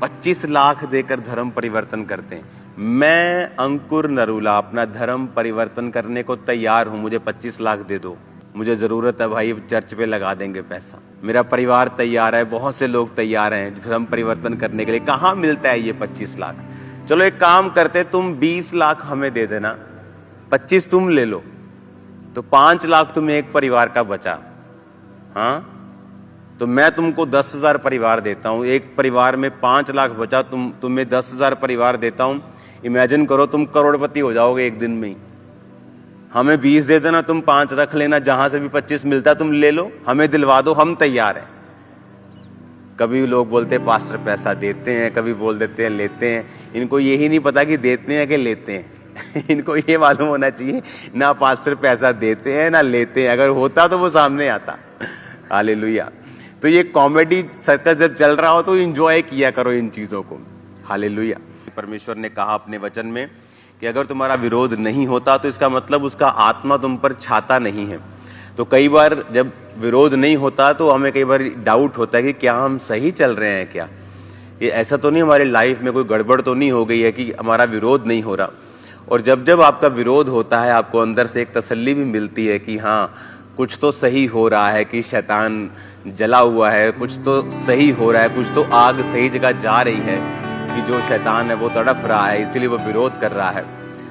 25 लाख देकर धर्म परिवर्तन करते हैं। मैं अंकुर नरूला अपना धर्म परिवर्तन करने को तैयार हूं, मुझे 25 लाख दे दो, मुझे जरूरत है भाई, चर्च पे लगा देंगे पैसा। मेरा परिवार तैयार है, बहुत से लोग तैयार हैं धर्म परिवर्तन करने के लिए। कहां मिलता है ये 25 लाख? चलो एक काम करते, तुम 20 लाख हमें दे देना, 25 तुम ले लो, तो 5 लाख तुम्हें एक परिवार का बचा। हाँ, तो मैं तुमको 10,000 परिवार देता हूं, एक परिवार में 5 लाख बचा, तुम्हें 10,000 परिवार देता हूं। इमेजिन करो तुम करोड़पति हो जाओगे एक दिन में ही। हमें 20 दे देना, तुम 5 रख लेना, जहां से भी 25 मिलता तुम ले लो, हमें दिलवा दो, हम तैयार हैं। कभी लोग बोलते हैं पास्टर पैसा देते हैं, कभी बोल देते हैं लेते हैं। इनको यही नहीं पता कि देते हैं कि लेते हैं। इनको ये मालूम होना चाहिए ना पास्टर पैसा देते हैं ना लेते हैं, अगर होता तो वो सामने आता। हालेलुया। तो ये कॉमेडी सर्कस जब चल रहा हो तो एंजॉय किया करो इन चीजों को। हालेलुया। परमेश्वर ने कहा अपने वचन में कि अगर तुम्हारा विरोध नहीं होता तो इसका मतलब उसका आत्मा तुम पर छाता नहीं है। तो कई बार जब विरोध नहीं होता तो हमें कई बार डाउट होता है कि क्या हम सही चल रहे हैं, क्या ये ऐसा तो नहीं हमारी लाइफ में कोई गड़बड़ तो नहीं हो गई है कि हमारा विरोध नहीं हो रहा। और जब जब आपका विरोध होता है आपको अंदर से एक तसल्ली भी मिलती है कि हाँ कुछ तो सही हो रहा है, कि शैतान जला हुआ है, कुछ तो सही हो रहा है, कुछ तो आग सही जगह जा रही है, कि जो शैतान है वो तड़फ रहा है, इसीलिए वो विरोध कर रहा है।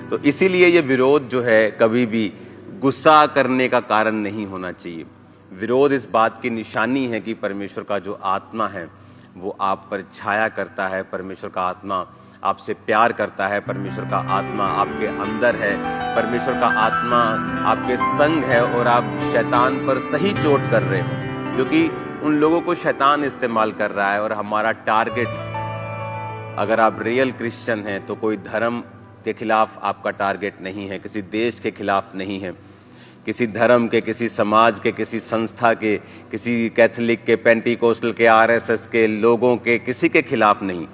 तो इसीलिए ये विरोध जो है कभी भी गुस्सा करने का कारण नहीं होना चाहिए। विरोध इस बात की निशानी है कि परमेश्वर का जो आत्मा है वो आप पर छाया करता है, परमेश्वर का आत्मा आपसे प्यार करता है, परमेश्वर का आत्मा आपके अंदर है, परमेश्वर का आत्मा आपके संग है और आप शैतान पर सही चोट कर रहे हो, क्योंकि उन लोगों को शैतान इस्तेमाल कर रहा है। और हमारा टारगेट, अगर आप रियल क्रिश्चियन हैं तो कोई धर्म के खिलाफ आपका टारगेट नहीं है, किसी देश के खिलाफ नहीं है, किसी धर्म के, किसी समाज के, किसी संस्था के, किसी कैथोलिक के, पेंटिकोस्टल के, आरएसएस के लोगों के, किसी के खिलाफ नहीं।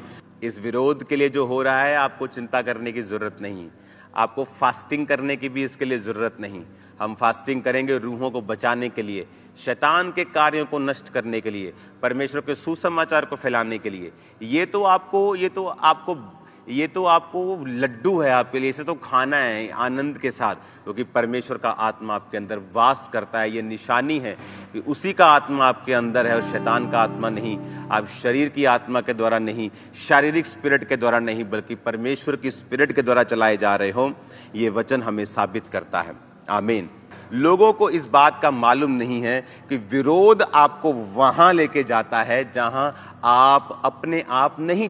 इस विरोध के लिए जो हो रहा है आपको चिंता करने की जरूरत नहीं, आपको फास्टिंग करने की भी इसके लिए जरूरत नहीं। हम फास्टिंग करेंगे रूहों को बचाने के लिए, शैतान के कार्यों को नष्ट करने के लिए, परमेश्वर के सुसमाचार को फैलाने के लिए। ये तो आपको लड्डू है आपके लिए, इसे तो खाना है आनंद के साथ, क्योंकि परमेश्वर का आत्मा आपके अंदर वास करता है। ये निशानी है कि उसी का आत्मा आपके अंदर है और शैतान का आत्मा नहीं। आप शरीर की आत्मा के द्वारा नहीं, शारीरिक स्पिरिट के द्वारा नहीं, बल्कि परमेश्वर की स्पिरिट के द्वारा चलाए जा रहे हो। ये वचन हमें साबित करता है। आमीन। लोगों को इस बात का मालूम नहीं है कि विरोध आपको वहां लेके जाता है जहां आप अपने आप नहीं